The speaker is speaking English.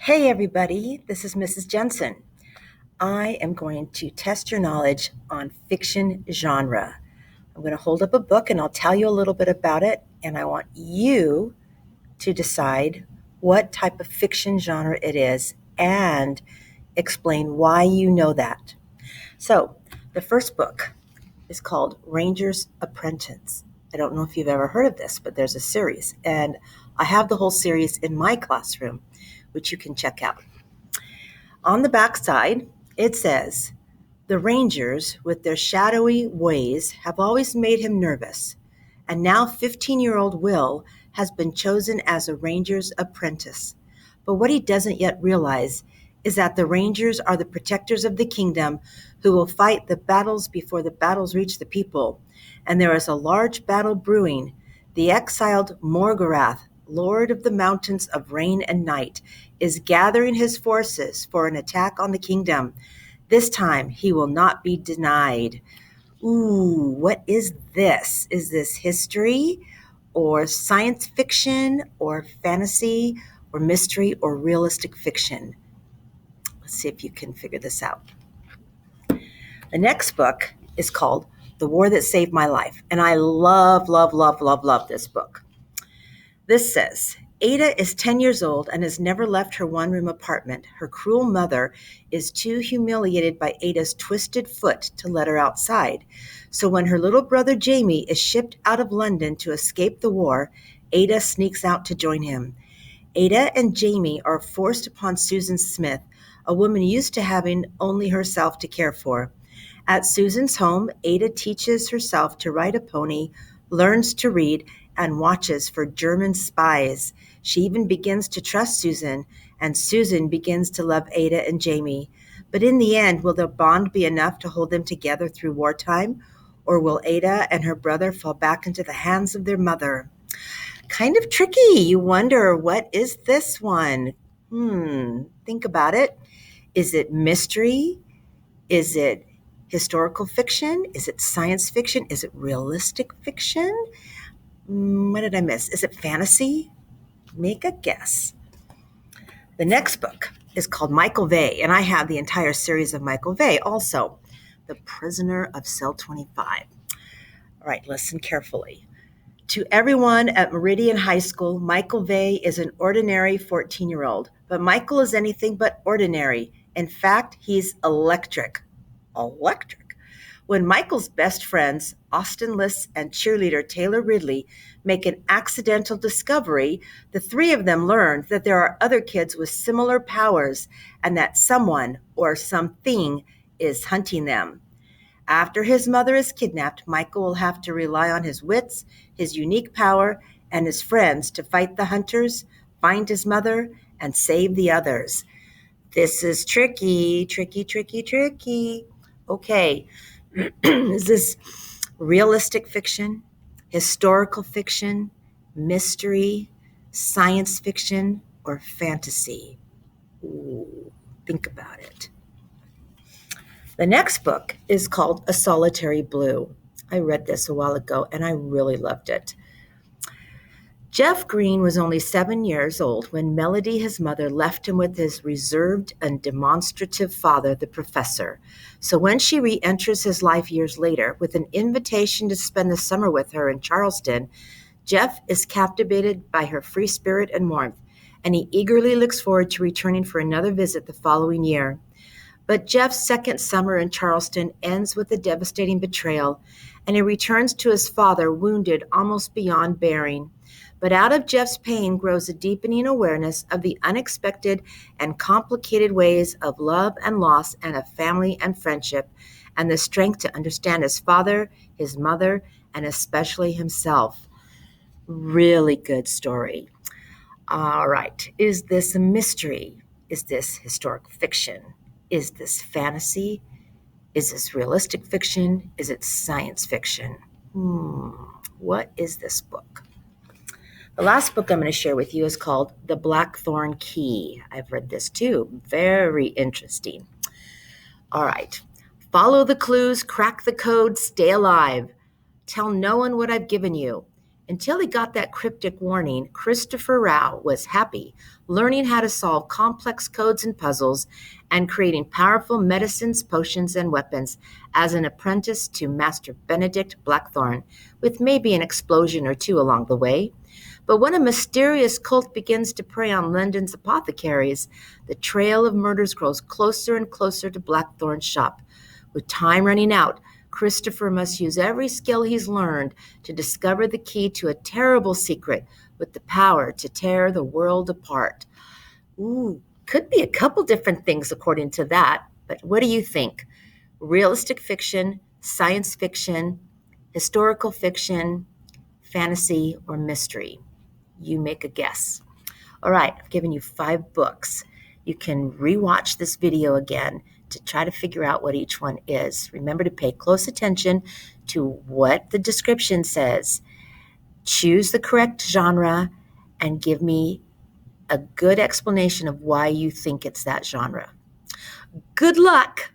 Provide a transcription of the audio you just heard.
Hey everybody, this is Mrs. Jensen. I am going to test your knowledge on fiction genre. I'm going to hold up a book and I'll tell you a little bit about it, and I want you to decide what type of fiction genre it is and explain why you know that. So, the first book is called Ranger's Apprentice. I don't know if you've ever heard of this, but there's a series, and I have the whole series in my classroom, which you can check out. On the backside, it says, "The Rangers, with their shadowy ways, have always made him nervous, and now 15-year-old Will has been chosen as a Ranger's apprentice. But what he doesn't yet realize is that the Rangers are the protectors of the kingdom who will fight the battles before the battles reach the people. And there is a large battle brewing. The exiled Morgorath, Lord of the Mountains of Rain and Night, is gathering his forces for an attack on the kingdom. This time he will not be denied." Ooh, what is this? Is this history or science fiction or fantasy or mystery or realistic fiction? Let's see if you can figure this out. The next book is called The War That Saved My Life, and I love this book. This says, Ada is 10 years old and has never left her one-room apartment. Her cruel mother is too humiliated by Ada's twisted foot to let her outside. So when her little brother Jamie is shipped out of London to escape the war, Ada sneaks out to join him. Ada and Jamie are forced upon Susan Smith, a woman used to having only herself to care for. At Susan's home, Ada teaches herself to ride a pony, learns to read, and watches for German spies. She even begins to trust Susan, and Susan begins to love Ada and Jamie. But in the end, will their bond be enough to hold them together through wartime? Or will Ada and her brother fall back into the hands of their mother? Kind of tricky. You wonder, what is this one? Think about it. Is it mystery? Is it historical fiction? Is it science fiction? Is it realistic fiction? What did I miss? Is it fantasy? Make a guess. The next book is called Michael Vey, and I have the entire series of Michael Vey also, The Prisoner of Cell 25. All right, listen carefully. To everyone at Meridian High School, Michael Vey is an ordinary 14-year-old, but Michael is anything but ordinary. In fact, he's electric. Electric. When Michael's best friends, Austin Liss and cheerleader Taylor Ridley, make an accidental discovery, the three of them learn that there are other kids with similar powers and that someone or something is hunting them. After his mother is kidnapped, Michael will have to rely on his wits, his unique power, and his friends to fight the hunters, find his mother, and save the others. This is tricky. Okay. Is this realistic fiction, historical fiction, mystery, science fiction, or fantasy? Ooh, think about it. The next book is called A Solitary Blue. I read this a while ago and I really loved it. Jeff Green was only 7 years old when Melody, his mother, left him with his reserved and demonstrative father, the professor. So when she re-enters his life years later with an invitation to spend the summer with her in Charleston, Jeff is captivated by her free spirit and warmth, and he eagerly looks forward to returning for another visit the following year. But Jeff's second summer in Charleston ends with a devastating betrayal, and he returns to his father wounded almost beyond bearing. But out of Jeff's pain grows a deepening awareness of the unexpected and complicated ways of love and loss and of family and friendship, and the strength to understand his father, his mother, and especially himself. Really good story. All right. Is this a mystery? Is this historic fiction? Is this fantasy? Is this realistic fiction? Is it science fiction? What is this book? The last book I'm going to share with you is called The Blackthorn Key. I've read this too. Very interesting. All right. Follow the clues, crack the code, stay alive. Tell no one what I've given you. Until he got that cryptic warning, Christopher Rao was happy, learning how to solve complex codes and puzzles and creating powerful medicines, potions, and weapons as an apprentice to Master Benedict Blackthorn, with maybe an explosion or two along the way. But when a mysterious cult begins to prey on London's apothecaries, the trail of murders grows closer and closer to Blackthorn's shop. With time running out, Christopher must use every skill he's learned to discover the key to a terrible secret with the power to tear the world apart. Ooh, could be a couple different things according to that, but what do you think? Realistic fiction, science fiction, historical fiction, fantasy, or mystery? You make a guess. All right, I've given you 5 books. You can rewatch this video again to try to figure out what each one is. Remember to pay close attention to what the description says. Choose the correct genre and give me a good explanation of why you think it's that genre. Good luck!